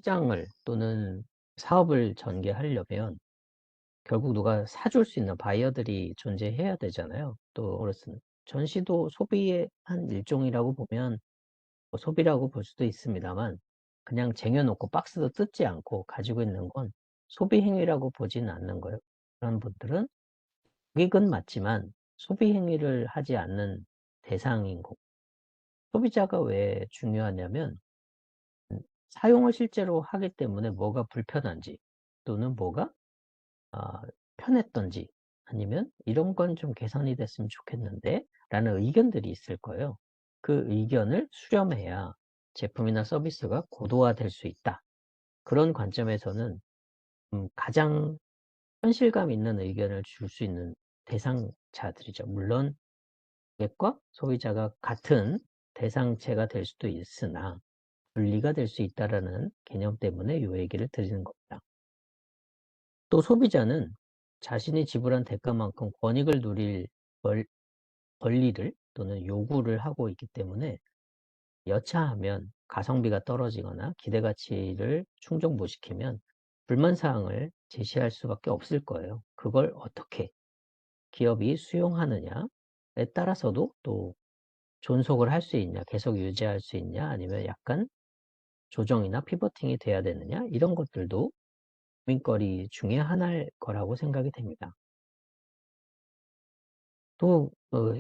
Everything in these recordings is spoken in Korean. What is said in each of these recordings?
시장을 또는 사업을 전개하려면 결국 누가 사줄 수 있는 바이어들이 존재해야 되잖아요. 또 그렇습니다. 전시도 소비의 한 일종이라고 보면 뭐 소비라고 볼 수도 있습니다만 그냥 쟁여놓고 박스도 뜯지 않고 가지고 있는 건 소비 행위라고 보지는 않는 거예요. 그런 분들은 고객은 맞지만 소비 행위를 하지 않는 대상인 거고 소비자가 왜 중요하냐면 사용을 실제로 하기 때문에 뭐가 불편한지 또는 뭐가 아, 편했던지 아니면 이런 건 좀 개선이 됐으면 좋겠는데 라는 의견들이 있을 거예요. 그 의견을 수렴해야 제품이나 서비스가 고도화될 수 있다. 그런 관점에서는 가장 현실감 있는 의견을 줄 수 있는 대상자들이죠. 물론 고객과 소비자가 같은 대상체가 될 수도 있으나 분리가 될 수 있다라는 개념 때문에 이 얘기를 드리는 겁니다. 또 소비자는 자신이 지불한 대가만큼 권익을 누릴 권리를 또는 요구를 하고 있기 때문에 여차하면 가성비가 떨어지거나 기대가치를 충족 못 시키면 불만사항을 제시할 수밖에 없을 거예요. 그걸 어떻게 기업이 수용하느냐에 따라서도 또 존속을 할 수 있냐, 계속 유지할 수 있냐, 아니면 약간 조정이나 피버팅이 돼야 되느냐, 이런 것들도 고민거리 중에 하나일 거라고 생각이 됩니다. 또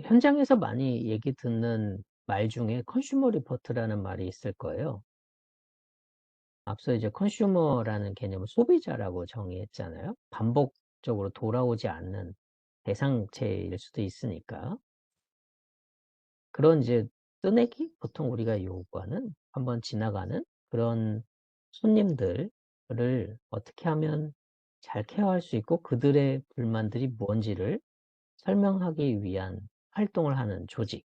현장에서 많이 얘기 듣는 말 중에 컨슈머 리포트라는 말이 있을 거예요. 앞서 이제 컨슈머라는 개념을 소비자라고 정의했잖아요. 반복적으로 돌아오지 않는 대상체일 수도 있으니까. 그런 이제 뜨내기? 보통 우리가 요구하는 한번 지나가는 그런 손님들을 어떻게 하면 잘 케어할 수 있고 그들의 불만들이 뭔지를 설명하기 위한 활동을 하는 조직.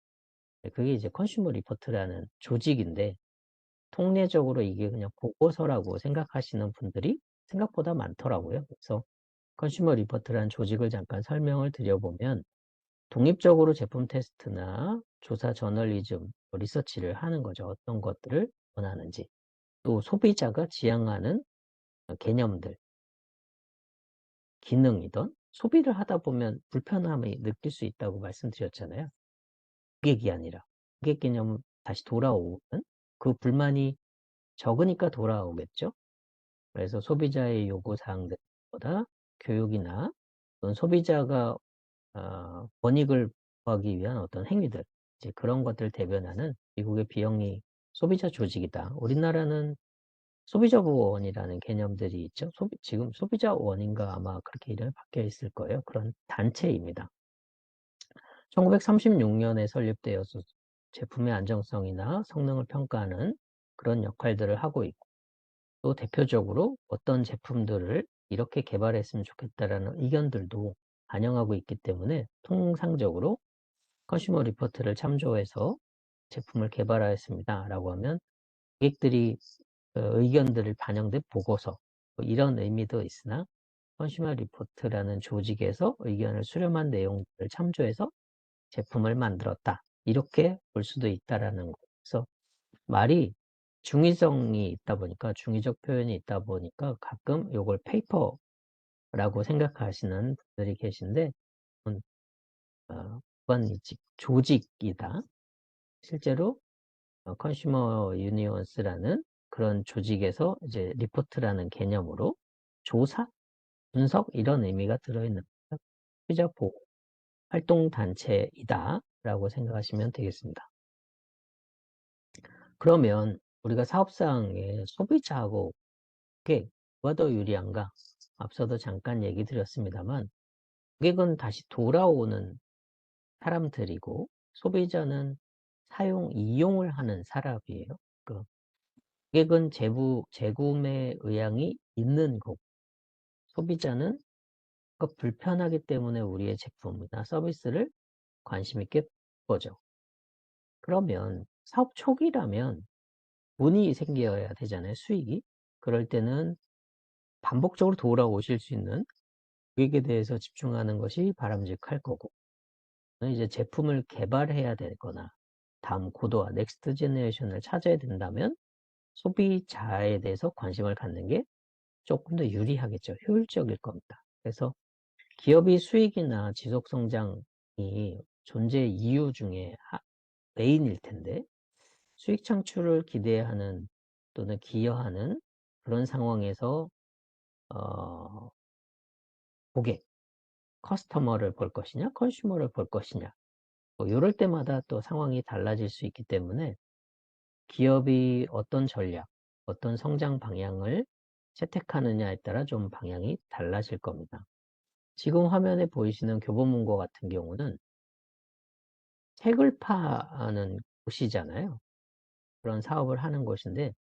그게 이제 컨슈머 리포트라는 조직인데 통례적으로 이게 그냥 보고서라고 생각하시는 분들이 생각보다 많더라고요. 그래서 컨슈머 리포트라는 조직을 잠깐 설명을 드려보면 독립적으로 제품 테스트나 조사 저널리즘, 리서치를 하는 거죠. 어떤 것들을 원하는지. 또 소비자가 지향하는 개념들, 기능이든 소비를 하다 보면 불편함을 느낄 수 있다고 말씀드렸잖아요. 고객이 아니라 고객 개념 다시 돌아오는 그 불만이 적으니까 돌아오겠죠. 그래서 소비자의 요구 사항들보다 교육이나 어떤 소비자가 권익을 구하기 위한 어떤 행위들, 이제 그런 것들을 대변하는 미국의 비영리 소비자 조직이다. 우리나라는 소비자보호원이라는 개념들이 있죠. 지금 소비자원인가 아마 그렇게 이름이 바뀌어 있을 거예요. 그런 단체입니다. 1936년에 설립되어서 제품의 안정성이나 성능을 평가하는 그런 역할들을 하고 있고 또 대표적으로 어떤 제품들을 이렇게 개발했으면 좋겠다라는 의견들도 반영하고 있기 때문에 통상적으로 컨슈머 리포트를 참조해서 제품을 개발하였습니다 라고 하면 고객들이 의견들을 반영된 보고서 뭐 이런 의미도 있으나 컨슈머 리포트라는 조직에서 의견을 수렴한 내용들을 참조해서 제품을 만들었다 이렇게 볼 수도 있다라는 거. 그래서 말이 중의성이 있다 보니까 중의적 표현이 있다 보니까 가끔 요걸 페이퍼라고 생각하시는 분들이 계신데 무관이직 조직이다. 실제로 컨슈머 유니언스라는 그런 조직에서 이제 리포트라는 개념으로 조사, 분석 이런 의미가 들어있는 소비자 보호 활동 단체이다라고 생각하시면 되겠습니다. 그러면 우리가 사업상의 소비자하고 고객, 누가 더 유리한가? 앞서도 잠깐 얘기 드렸습니다만 고객은 다시 돌아오는 사람들이고 소비자는 사용, 이용을 하는 사람이에요. 그 고객은 재구매 의향이 있는 거고 소비자는 그 불편하기 때문에 우리의 제품이나 서비스를 관심 있게 보죠. 그러면 사업 초기라면 돈이 생겨야 되잖아요, 수익이. 그럴 때는 반복적으로 돌아오실 수 있는 고객에 대해서 집중하는 것이 바람직할 거고, 이제 제품을 개발해야 되거나, 다음 고도화, 넥스트 제너레이션을 찾아야 된다면, 소비자에 대해서 관심을 갖는 게 조금 더 유리하겠죠. 효율적일 겁니다. 그래서 기업이 수익이나 지속 성장이 존재 이유 중에 메인일 텐데 수익 창출을 기대하는 또는 기여하는 그런 상황에서 어, 고객, 커스터머를 볼 것이냐, 컨슈머를 볼 것이냐 뭐 이럴 때마다 또 상황이 달라질 수 있기 때문에 기업이 어떤 전략, 어떤 성장 방향을 채택하느냐에 따라 좀 방향이 달라질 겁니다. 지금 화면에 보이시는 교보문고 같은 경우는 책을 파는 곳이잖아요. 그런 사업을 하는 곳인데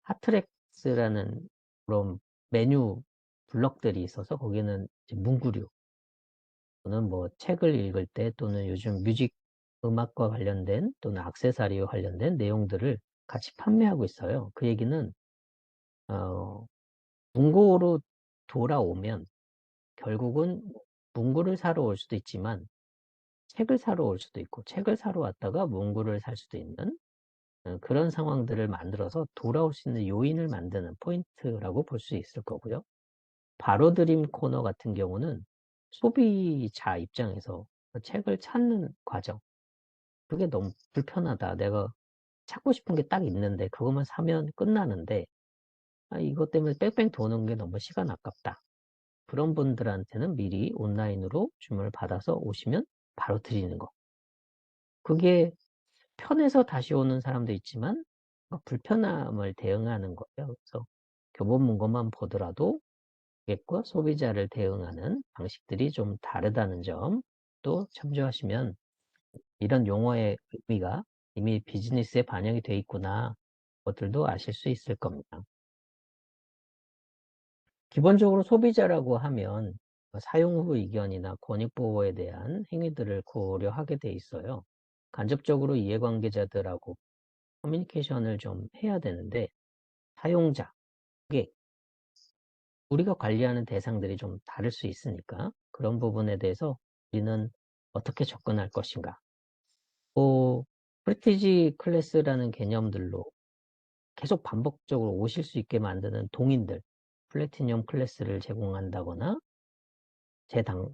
핫트랙스라는 그런 메뉴 블럭들이 있어서 거기는 문구류 또는 뭐 책을 읽을 때 또는 요즘 뮤직 음악과 관련된 또는 액세서리와 관련된 내용들을 같이 판매하고 있어요. 그 얘기는 어, 문고로 돌아오면 결국은 문구를 사러 올 수도 있지만 책을 사러 올 수도 있고 책을 사러 왔다가 문구를 살 수도 있는 그런 상황들을 만들어서 돌아올 수 있는 요인을 만드는 포인트라고 볼 수 있을 거고요. 바로드림 코너 같은 경우는 소비자 입장에서 책을 찾는 과정, 그게 너무 불편하다. 내가 찾고 싶은 게 딱 있는데 그것만 사면 끝나는데 이것 때문에 뺑뺑 도는 게 너무 시간 아깝다. 그런 분들한테는 미리 온라인으로 주문을 받아서 오시면 바로 드리는 거. 그게 편해서 다시 오는 사람도 있지만 불편함을 대응하는 거예요. 그래서 교보문고만 보더라도 고객과 소비자를 대응하는 방식들이 좀 다르다는 점도 참조하시면 이런 용어의 의미가 이미 비즈니스에 반영이 돼 있구나 것들도 아실 수 있을 겁니다. 기본적으로 소비자라고 하면 사용 후 이견이나 권익 보호에 대한 행위들을 고려하게 돼 있어요. 간접적으로 이해관계자들하고 커뮤니케이션을 좀 해야 되는데 사용자, 고객, 우리가 관리하는 대상들이 좀 다를 수 있으니까 그런 부분에 대해서 우리는 어떻게 접근할 것인가. 또 프레티지 클래스라는 개념들로 계속 반복적으로 오실 수 있게 만드는 동인들, 플래티넘 클래스를 제공한다거나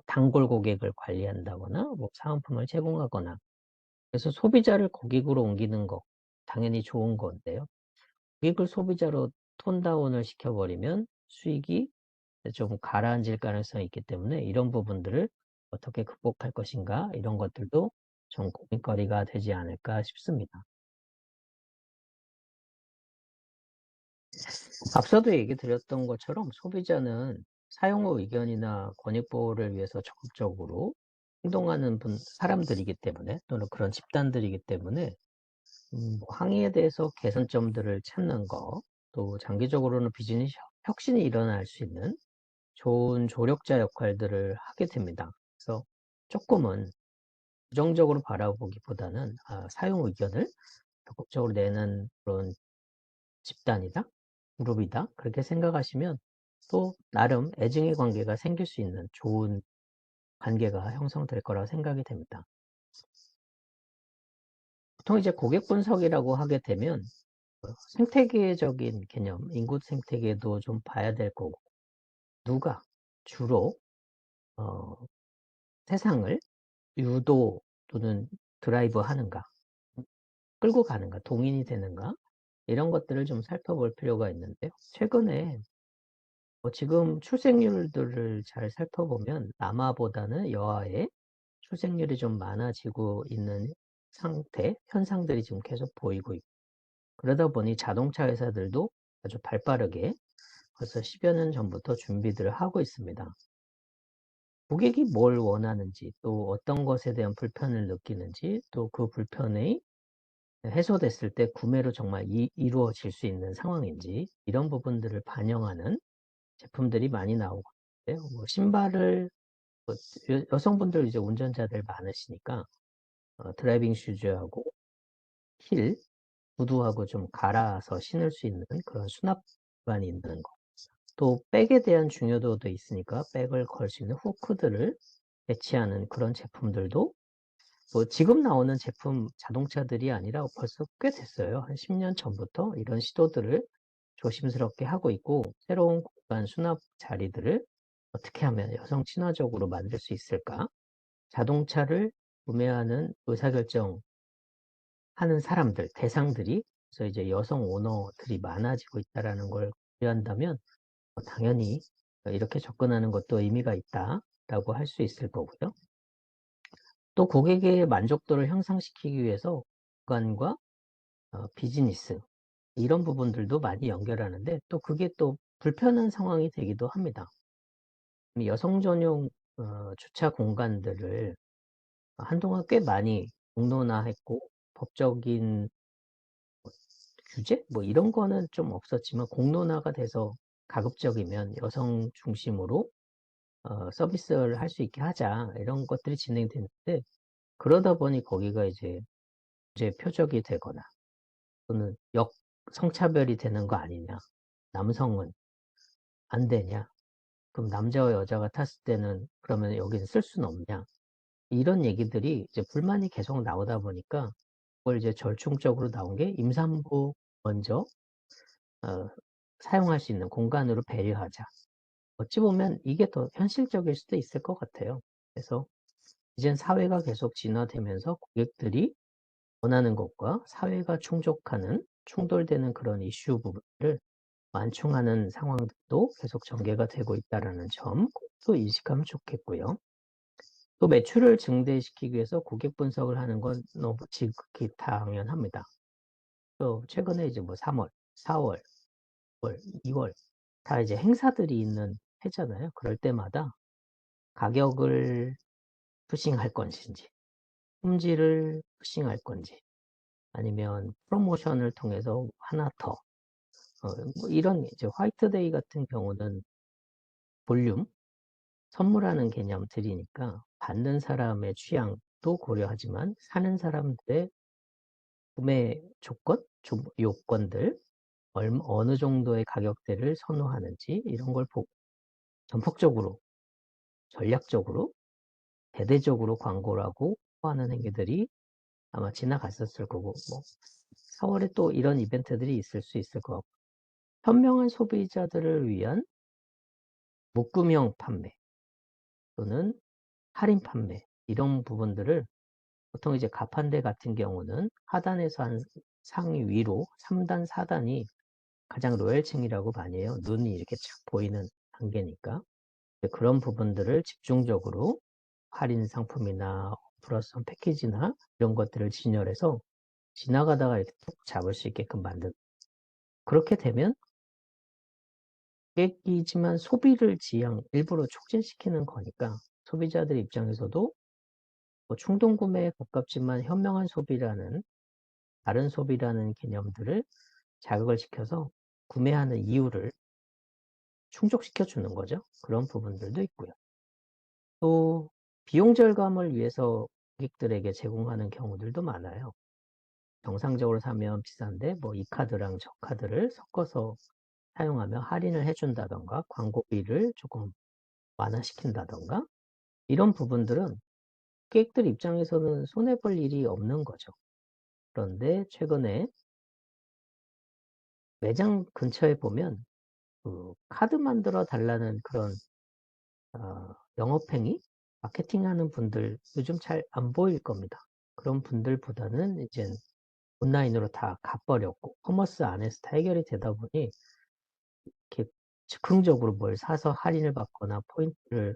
단골 고객을 관리한다거나 뭐 사은품을 제공하거나 그래서 소비자를 고객으로 옮기는 거 당연히 좋은 건데요. 고객을 소비자로 톤다운을 시켜버리면 수익이 좀 가라앉을 가능성이 있기 때문에 이런 부분들을 어떻게 극복할 것인가 이런 것들도 좀 고민거리가 되지 않을까 싶습니다. 앞서도 얘기 드렸던 것처럼 소비자는 사용 후 의견이나 권익 보호를 위해서 적극적으로 행동하는 사람들이기 때문에 또는 그런 집단들이기 때문에 항의에 대해서 개선점들을 찾는 거, 또 장기적으로는 비즈니스 혁신이 일어날 수 있는 좋은 조력자 역할들을 하게 됩니다. 그래서 조금은 부정적으로 바라보기보다는 사용 의견을 적극적으로 내는 그런 집단이다, 그룹이다, 그렇게 생각하시면 또 나름 애증의 관계가 생길 수 있는 좋은 관계가 형성될 거라고 생각이 됩니다. 보통 이제 고객 분석이라고 하게 되면 생태계적인 개념, 인구 생태계도 좀 봐야 될 거고 누가 주로 어, 세상을 유도 또는 드라이브 하는가, 끌고 가는가, 동인이 되는가 이런 것들을 좀 살펴볼 필요가 있는데요. 최근에 지금 출생률들을 잘 살펴보면 남아보다는 여아의 출생률이 좀 많아지고 있는 상태, 현상들이 지금 계속 보이고 있고 그러다 보니 자동차 회사들도 아주 발빠르게 벌써 10여 년 전부터 준비들을 하고 있습니다. 고객이 뭘 원하는지, 또 어떤 것에 대한 불편을 느끼는지, 또 그 불편이 해소됐을 때 구매로 정말 이루어질 수 있는 상황인지 이런 부분들을 반영하는 제품들이 많이 나오고 있는데요. 뭐 신발을 여성분들 이제 운전자들 많으시니까 드라이빙 슈즈하고 힐, 구두하고 좀 갈아서 신을 수 있는 그런 수납관이 있는 거. 또 백에 대한 중요도도 있으니까 백을 걸 수 있는 후크들을 배치하는 그런 제품들도 뭐 지금 나오는 제품 자동차들이 아니라 벌써 꽤 됐어요. 한 10년 전부터 이런 시도들을 조심스럽게 하고 있고, 새로운 공간 수납 자리들을 어떻게 하면 여성 친화적으로 만들 수 있을까? 자동차를 구매하는 의사결정 하는 사람들, 대상들이, 그래서 이제 여성 오너들이 많아지고 있다라는 걸 고려한다면 당연히 이렇게 접근하는 것도 의미가 있다라고 할 수 있을 거고요. 또 고객의 만족도를 향상시키기 위해서 공간과 비즈니스 이런 부분들도 많이 연결하는데, 또 그게 또 불편한 상황이 되기도 합니다. 여성 전용 주차 공간들을 한동안 꽤 많이 공론화했고, 법적인 규제? 뭐 이런 거는 좀 없었지만 공론화가 돼서 가급적이면 여성 중심으로 서비스를 할 수 있게 하자, 이런 것들이 진행됐는데, 그러다 보니 거기가 이제 문제 표적이 되거나 또는 성차별이 되는 거 아니냐, 남성은 안 되냐, 그럼 남자와 여자가 탔을 때는 그러면 여기는 쓸 수는 없냐, 이런 얘기들이 이제 불만이 계속 나오다 보니까 그걸 이제 절충적으로 나온 게 임산부 먼저 어, 사용할 수 있는 공간으로 배려하자. 어찌 보면 이게 더 현실적일 수도 있을 것 같아요. 그래서 이젠 사회가 계속 진화되면서 고객들이 원하는 것과 사회가 충족하는, 충돌되는 그런 이슈 부분을 완충하는 상황들도 계속 전개가 되고 있다는 점 또 인식하면 좋겠고요. 또 매출을 증대시키기 위해서 고객 분석을 하는 건 너무 지극히 당연합니다. 또 최근에 이제 뭐 3월, 4월, 5월, 2월 다 이제 행사들이 있는 해잖아요. 그럴 때마다 가격을 푸싱할 것인지, 품질을 푸싱할 건지, 아니면 프로모션을 통해서 하나 더, 뭐 이런 이제 화이트데이 같은 경우는 볼륨, 선물하는 개념들이니까 받는 사람의 취향도 고려하지만 사는 사람들의 구매 조건, 요건들, 어느 정도의 가격대를 선호하는지 이런 걸 보고 전폭적으로, 전략적으로, 대대적으로 광고를 하고 하는 행위들이 아마 지나갔었을 거고, 뭐 4월에 또 이런 이벤트들이 있을 수 있을 것 같고, 현명한 소비자들을 위한 묶음형 판매 또는 할인 판매 이런 부분들을 보통 이제 가판대 같은 경우는 하단에서 한 상위 위로 3단, 4단이 가장 로열층이라고 많이 해요. 눈이 이렇게 착 보이는 단계니까. 그런 부분들을 집중적으로 할인 상품이나 플러스 패키지나 이런 것들을 진열해서 지나가다가 이렇게 툭 잡을 수 있게끔 만든. 그렇게 되면 고객이지만 소비를 일부러 촉진시키는 거니까 소비자들 입장에서도 뭐 충동 구매에 가깝지만 현명한 소비라는, 다른 소비라는 개념들을 자극을 시켜서 구매하는 이유를 충족시켜 주는 거죠. 그런 부분들도 있고요. 또 비용 절감을 위해서 고객들에게 제공하는 경우들도 많아요. 정상적으로 사면 비싼데 뭐 이 카드랑 저 카드를 섞어서 사용하면 할인을 해준다던가 광고비를 조금 완화시킨다던가 이런 부분들은 고객들 입장에서는 손해볼 일이 없는 거죠. 그런데 최근에 매장 근처에 보면 그 카드 만들어 달라는 그런 영업행위, 마케팅하는 분들 요즘 잘 안 보일 겁니다. 그런 분들보다는 이제 온라인으로 다 가버렸고 커머스 안에서 다 해결이 되다 보니 이렇게 즉흥적으로 뭘 사서 할인을 받거나 포인트를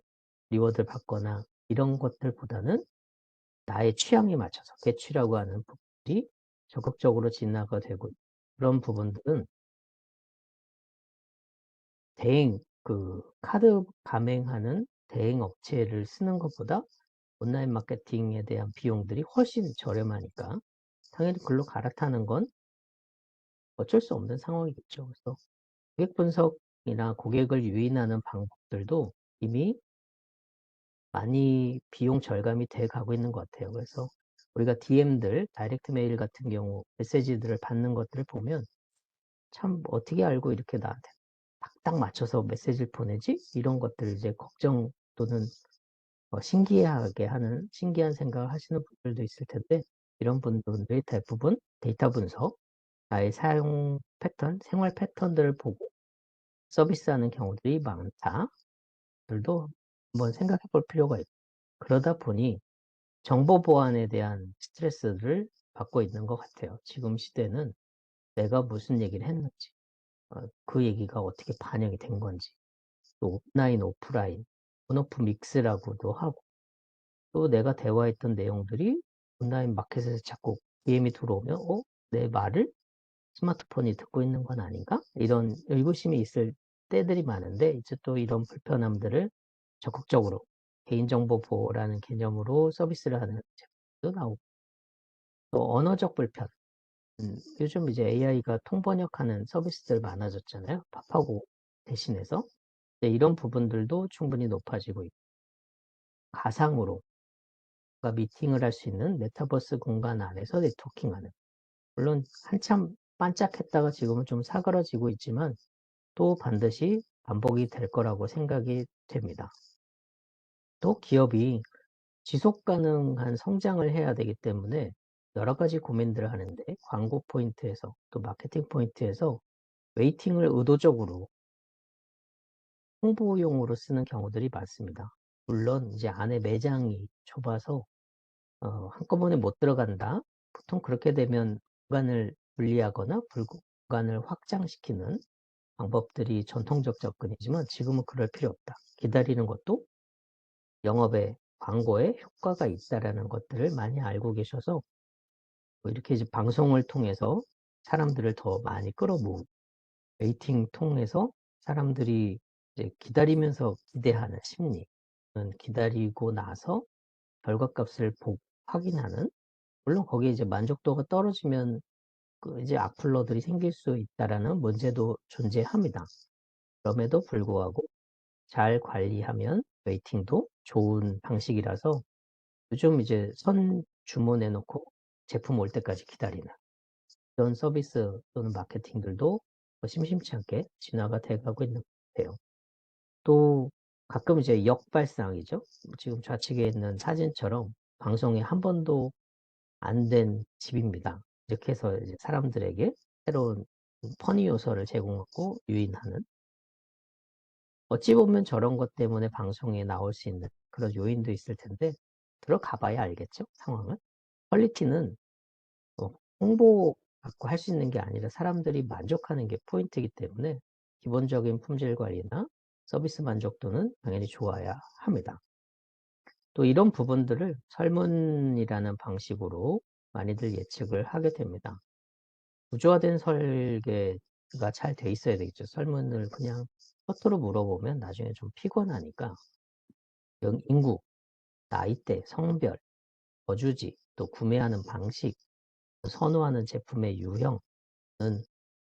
리워드를 받거나 이런 것들보다는 나의 취향에 맞춰서 배취라고 하는 부분들이 적극적으로 진화가 되고, 그런 부분들은 카드 가맹하는 대행 업체를 쓰는 것보다 온라인 마케팅에 대한 비용들이 훨씬 저렴하니까 당연히 글로 갈아타는 건 어쩔 수 없는 상황이겠죠. 그래서 고객 분석이나 고객을 유인하는 방법들도 이미 많이 비용 절감이 돼 가고 있는 것 같아요. 그래서 우리가 DM들, 다이렉트 메일 같은 경우 메시지들을 받는 것들을 보면 참 어떻게 알고 이렇게 나한테 딱딱 맞춰서 메시지를 보내지? 이런 것들 이제 걱정 또는 신기한 생각을 하시는 분들도 있을 텐데, 이런 분들이 대부분 데이터 분석, 나의 사용 패턴, 생활 패턴들을 보고 서비스하는 경우들이 많다. 들도 한번 생각해 볼 필요가 있고, 그러다 보니 정보 보안에 대한 스트레스를 받고 있는 것 같아요. 지금 시대는 내가 무슨 얘기를 했는지, 그 얘기가 어떻게 반영이 된 건지, 또 온라인, 오프라인, 온오프 믹스라고도 하고, 또 내가 대화했던 내용들이 온라인 마켓에서 자꾸 DM이 들어오면, 내 말을 스마트폰이 듣고 있는 건 아닌가? 이런 의구심이 있을 때들이 많은데, 이제 또 이런 불편함들을 적극적으로 개인정보 보호라는 개념으로 서비스를 하는 제품도 나오고, 또 언어적 불편. 요즘 이제 AI가 통번역하는 서비스들 많아졌잖아요. pap하고 대신해서. 이런 부분들도 충분히 높아지고 있고, 가상으로 미팅을 할 수 있는 메타버스 공간 안에서 네트워킹하는. 물론 한참 반짝했다가 지금은 좀 사그러지고 있지만 또 반드시 반복이 될 거라고 생각이 됩니다. 또 기업이 지속 가능한 성장을 해야 되기 때문에 여러 가지 고민들을 하는데, 광고 포인트에서 또 마케팅 포인트에서 웨이팅을 의도적으로 홍보용으로 쓰는 경우들이 많습니다. 물론 이제 안에 매장이 좁아서 한꺼번에 못 들어간다. 보통 그렇게 되면 공간을 분리하거나 공간을 확장시키는 방법들이 전통적 접근이지만, 지금은 그럴 필요 없다. 기다리는 것도 영업에, 광고에 효과가 있다라는 것들을 많이 알고 계셔서, 이렇게 이제 방송을 통해서 사람들을 더 많이 끌어모으고, 웨이팅 통해서 사람들이 이제 기다리면서 기대하는 심리, 기다리고 나서 결과값을 확인하는, 물론 거기에 이제 만족도가 떨어지면 이제 악플러들이 생길 수 있다라는 문제도 존재합니다. 그럼에도 불구하고 잘 관리하면 웨이팅도 좋은 방식이라서, 요즘 이제 선 주문해 놓고 제품 올 때까지 기다리는 이런 서비스 또는 마케팅들도 심심치 않게 진화가 돼 가고 있는 것 같아요. 또 가끔 이제 역발상이죠. 지금 좌측에 있는 사진처럼 방송에 한 번도 안 된 집입니다. 이렇게 해서 이제 사람들에게 새로운 퍼니 요소를 제공하고 유인하는, 어찌 보면 저런 것 때문에 방송에 나올 수 있는 그런 요인도 있을 텐데, 들어가 봐야 알겠죠, 상황을. 퀄리티는 홍보 갖고 할 수 있는 게 아니라 사람들이 만족하는 게 포인트이기 때문에, 기본적인 품질 관리나 서비스 만족도는 당연히 좋아야 합니다. 또 이런 부분들을 설문이라는 방식으로 많이들 예측을 하게 됩니다. 구조화된 설계가 잘 돼 있어야 되겠죠. 설문을 그냥 허투루 물어보면 나중에 좀 피곤하니까, 인구, 나이대, 성별, 거주지, 또 구매하는 방식, 선호하는 제품의 유형은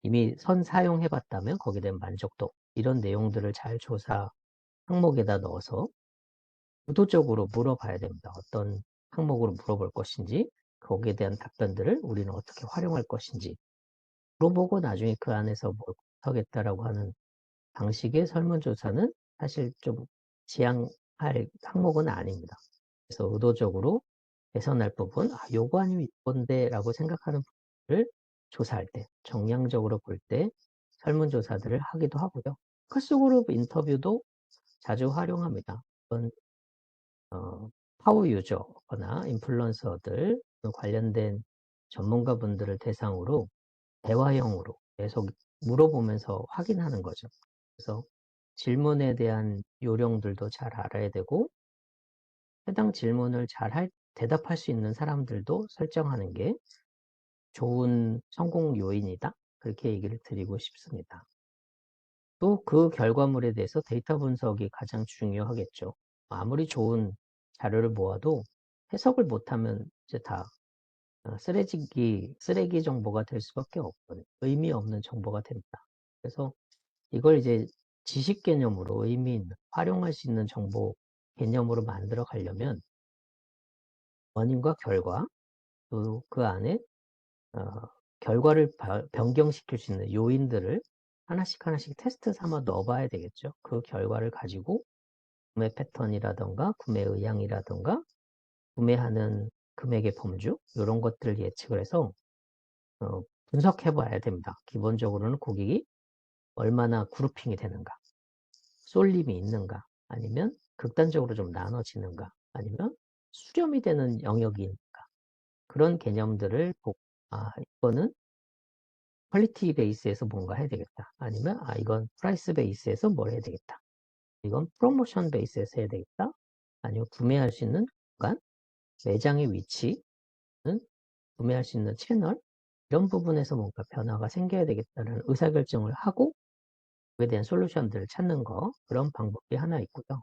이미 사용해 봤다면 거기에 대한 만족도, 이런 내용들을 잘 조사 항목에다 넣어서 의도적으로 물어봐야 됩니다. 어떤 항목으로 물어볼 것인지, 거기에 대한 답변들을 우리는 어떻게 활용할 것인지 물어보고, 나중에 그 안에서 뭘 하겠다라고 하는 방식의 설문조사는 사실 좀 지향할 항목은 아닙니다. 그래서 의도적으로 개선할 부분, 요거 아니면 이건데 라고 생각하는 부분을 조사할 때, 정량적으로 볼 때 설문조사들을 하기도 하고요. 커스그룹 인터뷰도 자주 활용합니다. 파워 유저거나 인플루언서들 관련된 전문가분들을 대상으로 대화형으로 계속 물어보면서 확인하는 거죠. 그래서 질문에 대한 요령들도 잘 알아야 되고, 해당 질문을 대답할 수 있는 사람들도 설정하는 게 좋은 성공 요인이다. 그렇게 얘기를 드리고 싶습니다. 또 그 결과물에 대해서 데이터 분석이 가장 중요하겠죠. 아무리 좋은 자료를 모아도 해석을 못하면 이제 다 쓰레기 정보가 될 수밖에 없거든요. 의미 없는 정보가 됩니다. 그래서 이걸 이제 지식 개념으로 의미 있는, 활용할 수 있는 정보 개념으로 만들어 가려면 원인과 결과, 또 그 안에 어, 결과를 변경시킬 수 있는 요인들을 하나씩 하나씩 테스트 삼아 넣어봐야 되겠죠. 그 결과를 가지고 구매 패턴이라든가 구매 의향이라든가 구매하는 금액의 범주 요런 것들을 예측을 해서 분석해 봐야 됩니다. 기본적으로는 고객이 얼마나 그루핑이 되는가, 쏠림이 있는가, 아니면 극단적으로 좀 나눠지는가, 아니면 수렴이 되는 영역이 있는가, 그런 개념들을 보고 이거는 퀄리티 베이스에서 뭔가 해야 되겠다, 아니면 이건 프라이스 베이스에서 뭘 해야 되겠다, 이건 프로모션 베이스에서 해야 되겠다, 아니면 구매할 수 있는 공간, 매장의 위치는, 구매할 수 있는 채널, 이런 부분에서 뭔가 변화가 생겨야 되겠다는 의사결정을 하고 그에 대한 솔루션들을 찾는 거, 그런 방법이 하나 있고요.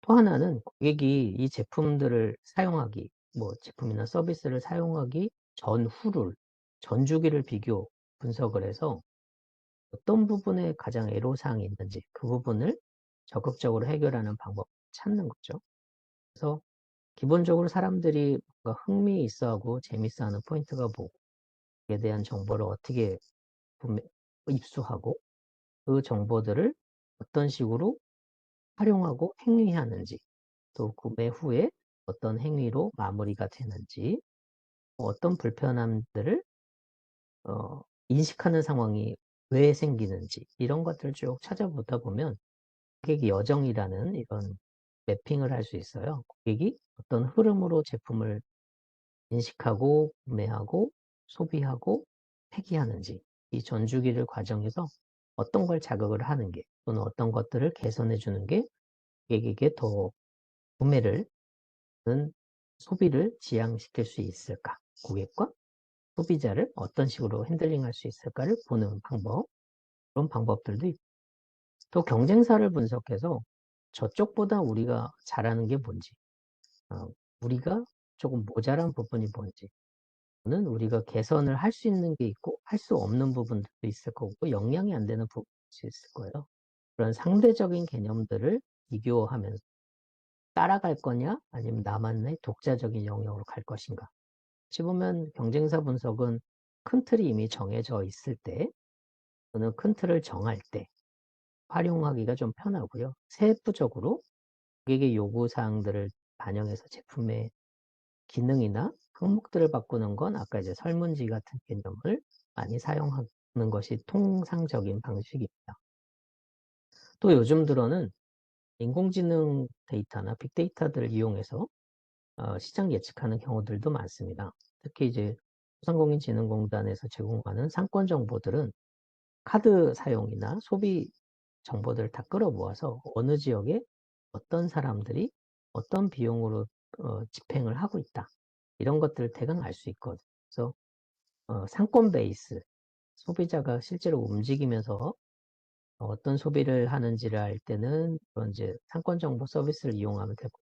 또 하나는 고객이 이 제품들을 사용하기, 뭐 제품이나 서비스를 사용하기 전후를, 전주기를 비교 분석을 해서 어떤 부분에 가장 애로사항이 있는지 그 부분을 적극적으로 해결하는 방법을 찾는 거죠. 그래서 기본적으로 사람들이 뭔가 흥미 있어하고 재밌어하는 포인트가 뭐고, 그에 대한 정보를 어떻게 입수하고 그 정보들을 어떤 식으로 활용하고 행위하는지, 또 구매 후에 어떤 행위로 마무리가 되는지, 어떤 불편함들을 인식하는 상황이 왜 생기는지, 이런 것들을 쭉 찾아보다 보면 고객 여정이라는 이런 매핑을 할 수 있어요. 고객이 어떤 흐름으로 제품을 인식하고 구매하고 소비하고 폐기하는지, 이 전주기를 과정에서 어떤 걸 자극을 하는 게, 또는 어떤 것들을 개선해 주는 게 고객에게 더 구매를, 소비를 지향시킬 수 있을까, 고객과 소비자를 어떤 식으로 핸들링할 수 있을까를 보는 방법, 그런 방법들도 있고, 또 경쟁사를 분석해서 저쪽보다 우리가 잘하는 게 뭔지, 어, 우리가 조금 모자란 부분이 뭔지, 는 우리가 개선을 할 수 있는 게 있고 할 수 없는 부분들도 있을 거고 영향이 안 되는 부분도 있을 거예요. 그런 상대적인 개념들을 비교하면서 따라갈 거냐 아니면 나만의 독자적인 영역으로 갈 것인가. 어찌 보면 경쟁사 분석은 큰 틀이 이미 정해져 있을 때, 또는 큰 틀을 정할 때 활용하기가 좀 편하고요. 세부적으로 고객의 요구사항들을 반영해서 제품의 기능이나 항목들을 바꾸는 건 아까 이제 설문지 같은 개념을 많이 사용하는 것이 통상적인 방식입니다. 또 요즘 들어는 인공지능 데이터나 빅데이터들을 이용해서 시장 예측하는 경우들도 많습니다. 특히 이제 소상공인진흥공단에서 제공하는 상권 정보들은 카드 사용이나 소비 정보들을 다 끌어모아서 어느 지역에 어떤 사람들이 어떤 비용으로 집행을 하고 있다, 이런 것들을 대강 알 수 있거든요. 그래서 상권 베이스, 소비자가 실제로 움직이면서 어떤 소비를 하는지를 알 때는 그런 이제 상권 정보 서비스를 이용하면 되고,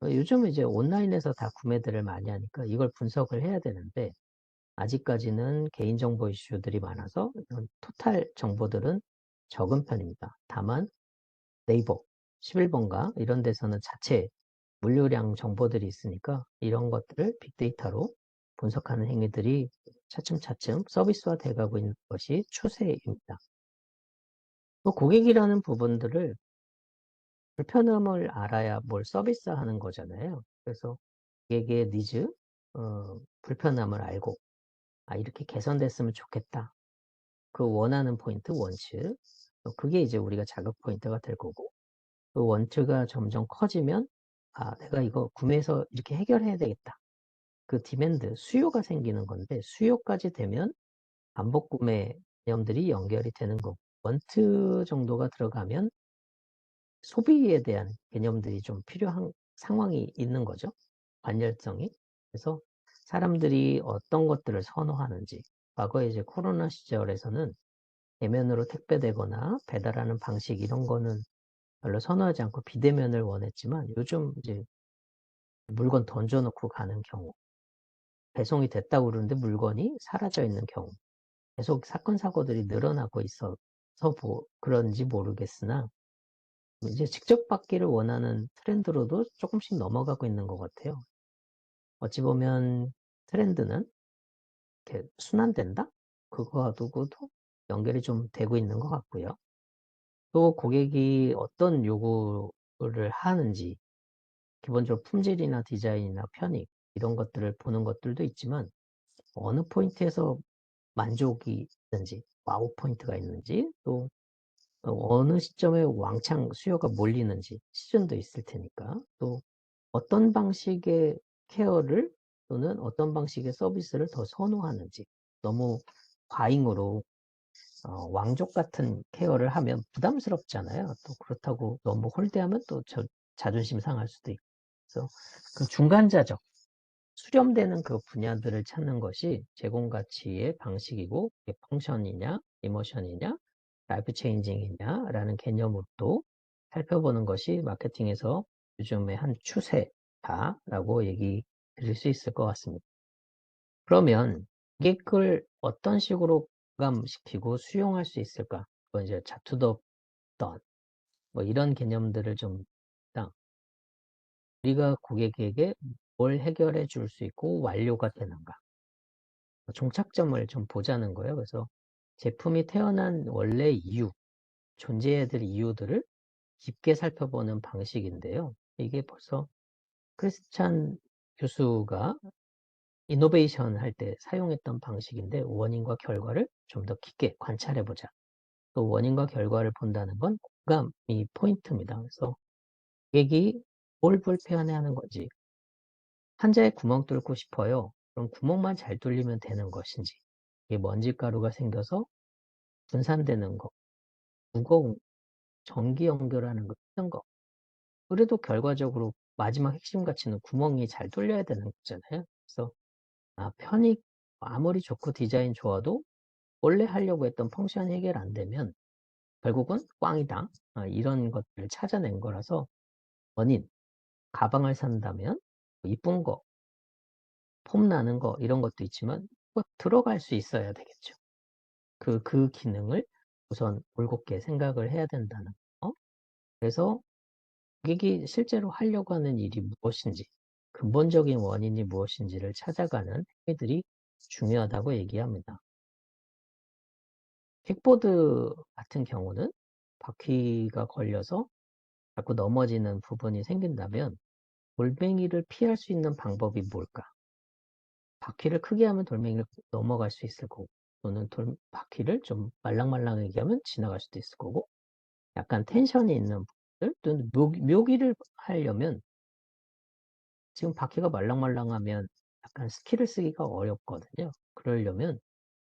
요즘은 이제 온라인에서 다 구매들을 많이 하니까 이걸 분석을 해야 되는데 아직까지는 개인정보 이슈들이 많아서 이런 토탈 정보들은 적은 편입니다. 다만 네이버, 11번가 이런 데서는 자체 물류량 정보들이 있으니까 이런 것들을 빅데이터로 분석하는 행위들이 차츰차츰 서비스화 돼가고 있는 것이 추세입니다. 또 고객이라는 부분들을 불편함을 알아야 뭘 서비스하는 거잖아요. 그래서 고객의 니즈, 불편함을 알고 이렇게 개선됐으면 좋겠다, 그 원하는 포인트, 원칙, 그게 이제 우리가 자극 포인트가 될 거고, 그 원칙가 점점 커지면 내가 이거 구매해서 이렇게 해결해야 되겠다, 그 디맨드, 수요가 생기는 건데, 수요까지 되면 반복 구매 개념들이 연결이 되는 거고, 원트 정도가 들어가면 소비에 대한 개념들이 좀 필요한 상황이 있는 거죠. 관열성이. 그래서 사람들이 어떤 것들을 선호하는지, 과거에 이제 코로나 시절에서는 대면으로 택배되거나 배달하는 방식 이런 거는 별로 선호하지 않고 비대면을 원했지만, 요즘 이제 물건 던져놓고 가는 경우, 배송이 됐다고 그러는데 물건이 사라져 있는 경우, 계속 사건 사고들이 늘어나고 있어서 그런지 모르겠으나 이제 직접 받기를 원하는 트렌드로도 조금씩 넘어가고 있는 것 같아요. 어찌 보면 트렌드는 이렇게 순환된다? 그거하고도 연결이 좀 되고 있는 것 같고요. 또 고객이 어떤 요구를 하는지 기본적으로 품질이나 디자인이나 편익 이런 것들을 보는 것들도 있지만 어느 포인트에서 만족이 있는지 와우 포인트가 있는지 또 어느 시점에 왕창 수요가 몰리는지 시즌도 있을 테니까 또 어떤 방식의 케어를 또는 어떤 방식의 서비스를 더 선호하는지 너무 과잉으로 왕족 같은 케어를 하면 부담스럽잖아요. 또 그렇다고 너무 홀대하면 또 자존심 상할 수도 있고 그래서 그 중간자적 수렴되는 그 분야들을 찾는 것이 제공 가치의 방식이고 이게 펑션이냐, 이모션이냐, 라이프 체인징이냐라는 개념으로 또 살펴보는 것이 마케팅에서 요즘의 한 추세다라고 얘기 드릴 수 있을 것 같습니다. 그러면 고객을 어떤 식으로 공감시키고 수용할 수 있을까? 그건 이제 자투더 던, 뭐 이런 개념들을 좀 딱 우리가 고객에게 뭘 해결해 줄 수 있고 완료가 되는가? 종착점을 좀 보자는 거예요. 그래서 제품이 태어난 원래 이유, 존재해야 될 이유들을 깊게 살펴보는 방식인데요. 이게 벌써 크리스찬 교수가 이노베이션 할 때 사용했던 방식인데 원인과 결과를 좀 더 깊게 관찰해 보자. 또 원인과 결과를 본다는 건 공감이 포인트입니다. 그래서 고객이 뭘 불편해하는 건지 환자의 구멍 뚫고 싶어요. 그럼 구멍만 잘 뚫리면 되는 것인지 이게 먼지가루가 생겨서 분산되는 거, 무거운 전기 연결하는 거 이런 거. 그래도 결과적으로 마지막 핵심 가치는 구멍이 잘 뚫려야 되는 거잖아요. 그래서 편익 아무리 좋고 디자인 좋아도 원래 하려고 했던 펑션 해결 안 되면 결국은 꽝이다. 이런 것들을 찾아낸 거라서 원인, 가방을 산다면 이쁜 거, 폼 나는 거 이런 것도 있지만 꼭 들어갈 수 있어야 되겠죠. 그 기능을 우선 올곧게 생각을 해야 된다는 거. 그래서 고객이 실제로 하려고 하는 일이 무엇인지, 근본적인 원인이 무엇인지를 찾아가는 행위들이 중요하다고 얘기합니다. 킥보드 같은 경우는 바퀴가 걸려서 자꾸 넘어지는 부분이 생긴다면 돌멩이를 피할 수 있는 방법이 뭘까? 바퀴를 크게 하면 돌멩이를 넘어갈 수 있을 거고 또는 바퀴를 좀 말랑말랑하게 하면 지나갈 수도 있을 거고 약간 텐션이 있는 부분들 또는 묘기를 하려면 지금 바퀴가 말랑말랑하면 약간 스킬을 쓰기가 어렵거든요. 그러려면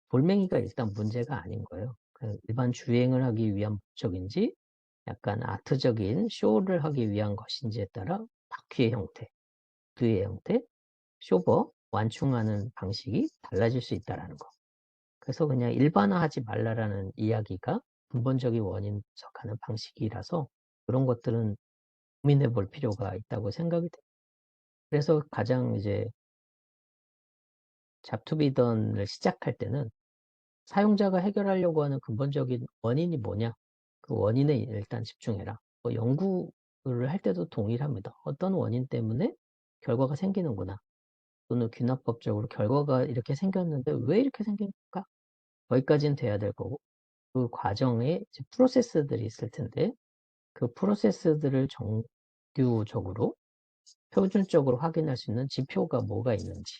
돌멩이가 일단 문제가 아닌 거예요. 일반 주행을 하기 위한 목적인지 약간 아트적인 쇼를 하기 위한 것인지에 따라 바퀴의 형태, 뒤의 형태, 쇼버, 완충하는 방식이 달라질 수 있다는 거. 그래서 그냥 일반화하지 말라라는 이야기가 근본적인 원인 분석하는 방식이라서 그런 것들은 고민해 볼 필요가 있다고 생각이 돼요. 그래서 가장 이제 잡투비던을 시작할 때는 사용자가 해결하려고 하는 근본적인 원인이 뭐냐? 그 원인에 일단 집중해라. 연구를 할 때도 동일합니다. 어떤 원인 때문에 결과가 생기는구나. 또는 귀납법적으로 결과가 이렇게 생겼는데 왜 이렇게 생길까? 거기까지는 돼야 될 거고 그 과정에 이제 프로세스들이 있을 텐데 그 프로세스들을 정규적으로 표준적으로 확인할 수 있는 지표가 뭐가 있는지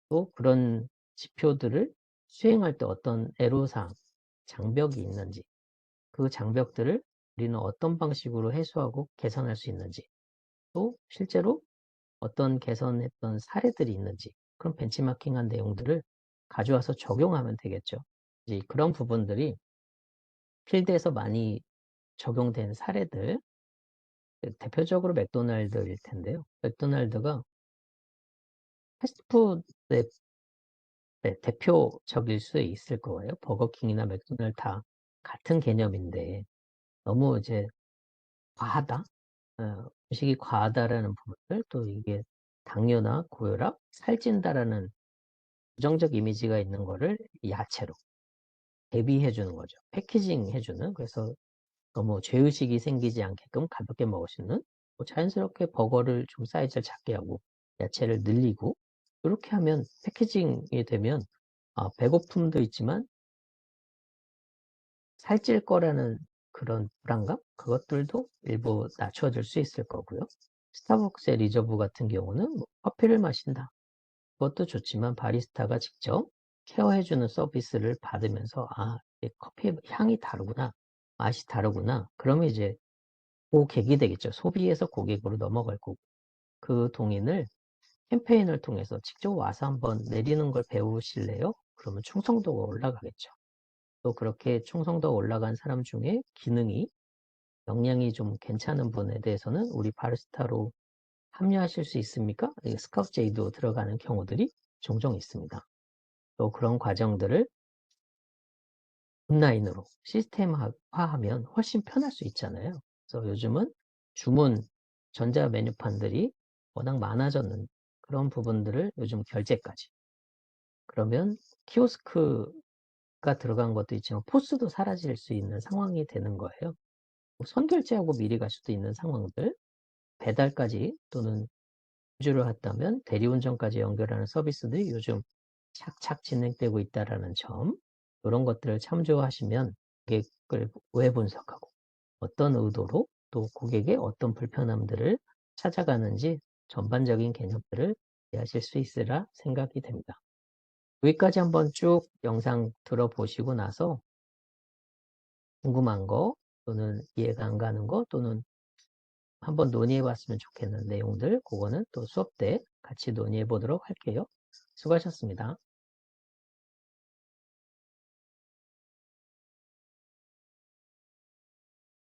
또 그런 지표들을 수행할 때 어떤 애로사항, 장벽이 있는지 그 장벽들을 우리는 어떤 방식으로 해소하고 개선할 수 있는지 또 실제로 어떤 개선했던 사례들이 있는지 그런 벤치마킹한 내용들을 가져와서 적용하면 되겠죠. 이제 그런 부분들이 필드에서 많이 적용된 사례들 대표적으로 맥도날드일 텐데요. 맥도날드가 패스트푸드의 대표적일 수 있을 거예요. 버거킹이나 맥도날드 다 같은 개념인데 너무 이제 과하다. 음식이 과하다라는 부분들 또 이게 당뇨나 고혈압, 살찐다라는 부정적 이미지가 있는 거를 야채로 대비해 주는 거죠. 패키징 해 주는. 그래서 너무 죄의식이 생기지 않게끔 가볍게 먹을 수 있는 자연스럽게 버거를 좀 사이즈를 작게 하고 야채를 늘리고 이렇게 하면 패키징이 되면 배고픔도 있지만 살찔 거라는 그런 불안감? 그것들도 일부 낮춰질 수 있을 거고요. 스타벅스의 리저브 같은 경우는 뭐 커피를 마신다. 그것도 좋지만 바리스타가 직접 케어해주는 서비스를 받으면서 이 커피의 향이 다르구나. 맛이 다르구나. 그러면 이제 고객이 되겠죠. 소비에서 고객으로 넘어갈 거고. 그 동인을 캠페인을 통해서 직접 와서 한번 내리는 걸 배우실래요? 그러면 충성도가 올라가겠죠. 또 그렇게 충성도가 올라간 사람 중에 기능이 역량이 좀 괜찮은 분에 대해서는 우리 바리스타로 합류하실 수 있습니까? 스카우트 제의도 들어가는 경우들이 종종 있습니다. 또 그런 과정들을 온라인으로 시스템화하면 훨씬 편할 수 있잖아요. 그래서 요즘은 주문 전자 메뉴판들이 워낙 많아졌는 그런 부분들을 요즘 결제까지. 그러면 키오스크가 들어간 것도 있지만 포스도 사라질 수 있는 상황이 되는 거예요. 선결제하고 미리 갈 수도 있는 상황들, 배달까지 또는 운주를 했다면 대리운전까지 연결하는 서비스들이 요즘 착착 진행되고 있다라는 점, 이런 것들을 참조하시면 고객을 왜 분석하고 어떤 의도로 또 고객의 어떤 불편함들을 찾아가는지 전반적인 개념들을 이해하실 수 있으라 생각이 됩니다. 여기까지 한번 쭉 영상 들어보시고 나서 궁금한 거 또는 이해가 안 가는 거 또는 한번 논의해 봤으면 좋겠는 내용들 그거는 또 수업 때 같이 논의해 보도록 할게요. 수고하셨습니다.